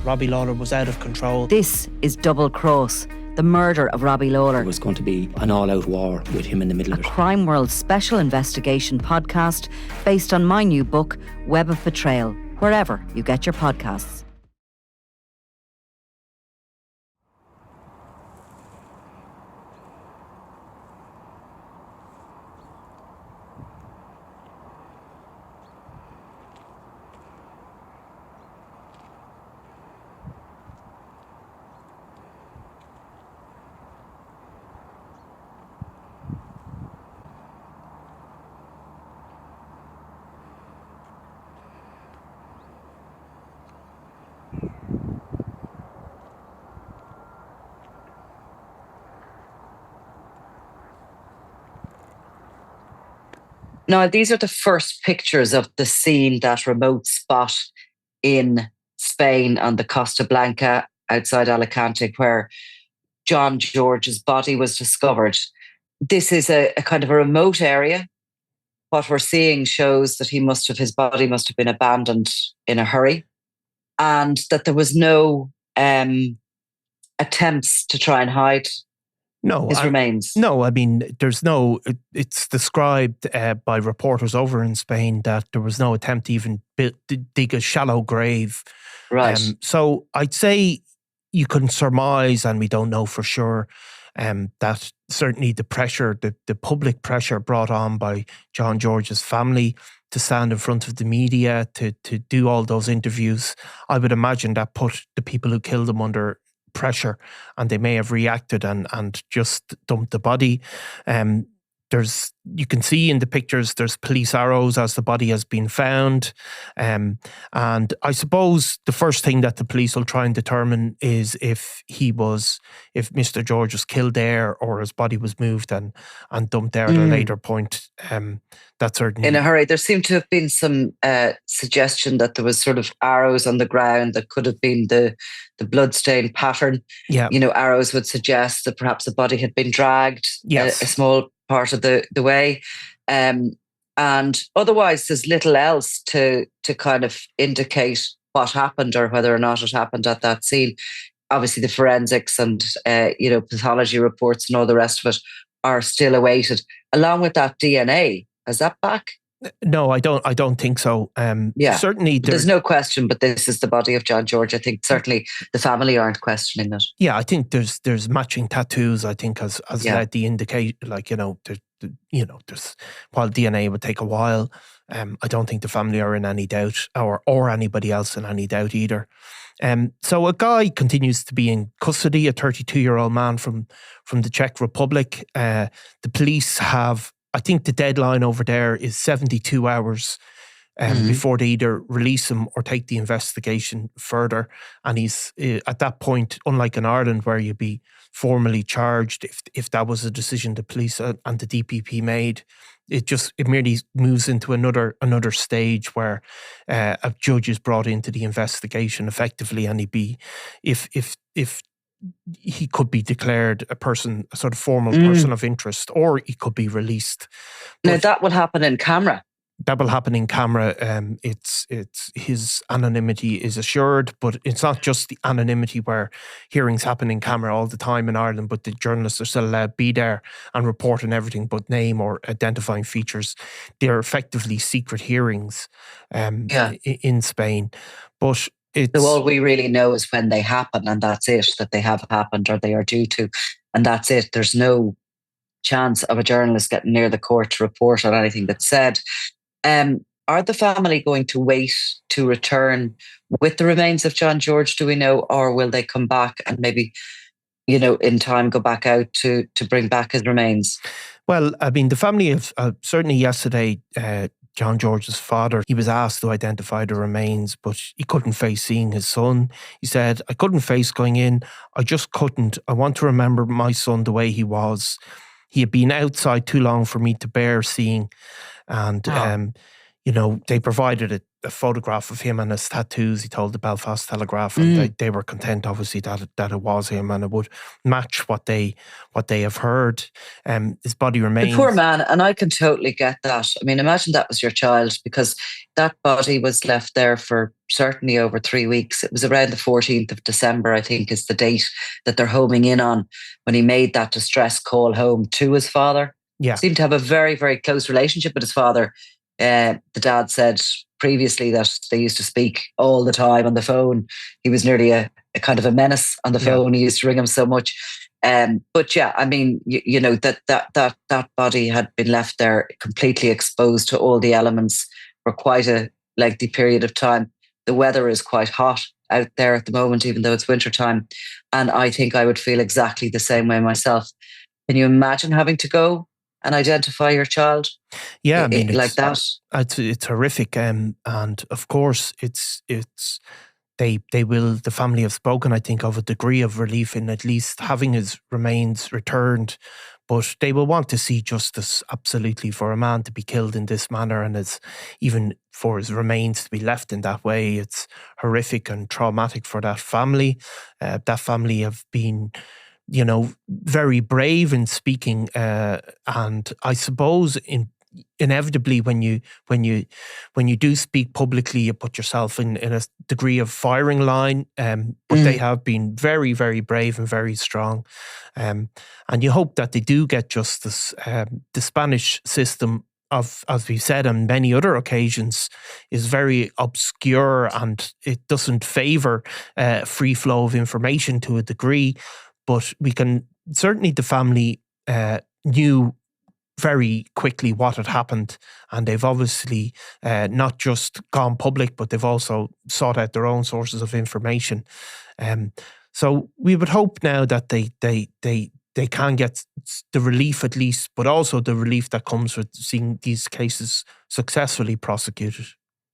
Robbie Lawler was out of control. This is Double Cross, the murder of Robbie Lawler. It was going to be an all-out war with him in the middle of it. A Crime World special investigation podcast based on my new book, Web of Betrayal, wherever you get your podcasts. Now, these are the first pictures of the scene, that remote spot in Spain on the Costa Blanca outside Alicante, where John George's body was discovered. This is a kind of a remote area. What we're seeing shows that his body must have been abandoned in a hurry, and that there was no attempts to try and hide his remains. No, I mean, it's described by reporters over in Spain that there was no attempt to even dig a shallow grave. Right. So I'd say you can surmise, and we don't know for sure, that certainly the pressure, the public pressure brought on by John George's family to stand in front of the media, to do all those interviews, I would imagine that put the people who killed him under pressure, and they may have reacted and just dumped the body. You can see in the pictures there's police arrows as the body has been found, and I suppose the first thing that the police will try and determine is if Mr. George was killed there, or his body was moved and dumped there at a later point. That's certainly in a hurry. There seemed to have been some suggestion that there was sort of arrows on the ground that could have been the bloodstain pattern. Yeah, arrows would suggest that perhaps the body had been dragged. Yes. A small part of the way, and otherwise there's little else to kind of indicate what happened or whether or not it happened at that scene. Obviously the forensics and pathology reports and all the rest of it are still awaited, along with that DNA. Is that back? No, I don't think so. Certainly there's no question, but this is the body of John George. I think certainly the family aren't questioning it. Yeah, I think there's matching tattoos, I think, as led the indicate, there's, while DNA would take a while, I don't think the family are in any doubt, or anybody else in any doubt either. So a guy continues to be in custody, a 32-year-old man from the Czech Republic. The police have, I think the deadline over there is 72 hours before they either release him or take the investigation further. And he's at that point, unlike in Ireland where you'd be formally charged if that was a decision the police and the DPP made, it merely moves into another stage where a judge is brought into the investigation effectively, and if he could be declared a sort of formal person of interest, or he could be released. Now that will happen in camera. That will happen in camera. It's his anonymity is assured, but it's not just the anonymity where hearings happen in camera all the time in Ireland, but the journalists are still allowed to be there and report on everything but name or identifying features. They're effectively secret hearings in Spain. But so all we really know is when they happen, and that's it, that they have happened or they are due to, and that's it. There's no chance of a journalist getting near the court to report on anything that's said. Are the family going to wait to return with the remains of John George, do we know, or will they come back and maybe, in time go back out to bring back his remains? Well, I mean, the family have certainly yesterday, John George's father, he was asked to identify the remains, but he couldn't face seeing his son. He said, "I couldn't face going in. I just couldn't. I want to remember my son the way he was. He had been outside too long for me to bear seeing." And, they provided a photograph of him and his tattoos. He told the Belfast Telegraph, and they were content, obviously, that it was him, and it would match what they have heard. His body remains. The poor man, and I can totally get that. I mean, imagine that was your child, because that body was left there for certainly over 3 weeks. It was around the 14th of December, I think, is the date that they're homing in on, when he made that distress call home to his father. Yeah, seemed to have a very, very close relationship with his father. The dad said previously that they used to speak all the time on the phone. He was nearly a kind of a menace on the phone. He used to ring him so much. But yeah, I mean, you know, that body had been left there completely exposed to all the elements for quite a lengthy period of time. The weather is quite hot out there at the moment, even though it's wintertime. And I think I would feel exactly the same way myself. Can you imagine having to go and identify your child? Yeah, I mean, like that. It's horrific, and of course, the family have spoken, I think, of a degree of relief in at least having his remains returned, but they will want to see justice, absolutely, for a man to be killed in this manner, and even for his remains to be left in that way. It's horrific and traumatic for that family. That family have been, you know, very brave in speaking, and I suppose inevitably when you do speak publicly, you put yourself in a degree of firing line, but they have been very, very brave and very strong, and you hope that they do get justice. The Spanish system, as we've said on many other occasions, is very obscure, and it doesn't favour free flow of information to a degree. But certainly the family knew very quickly what had happened, and they've obviously not just gone public, but they've also sought out their own sources of information. So we would hope now that they can get the relief, at least, but also the relief that comes with seeing these cases successfully prosecuted.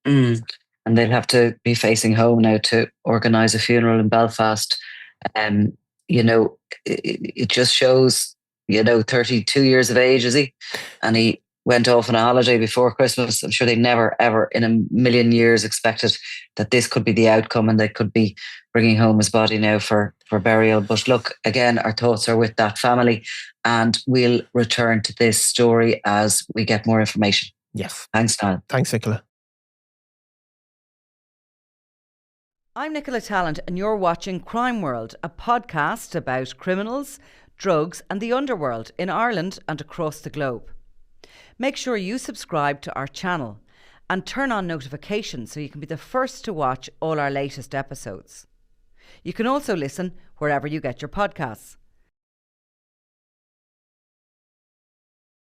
And they'll have to be facing home now to organise a funeral in Belfast. You know, it just shows, you know, 32 years of age, is he? And he went off on a holiday before Christmas. I'm sure they never, ever in a million years expected that this could be the outcome, and they could be bringing home his body now for burial. But look, again, our thoughts are with that family, and we'll return to this story as we get more information. Yes. Thanks, Niall. Thanks, Nicola. I'm Nicola Tallant, and you're watching Crime World, a podcast about criminals, drugs and the underworld in Ireland and across the globe. Make sure you subscribe to our channel and turn on notifications so you can be the first to watch all our latest episodes. You can also listen wherever you get your podcasts.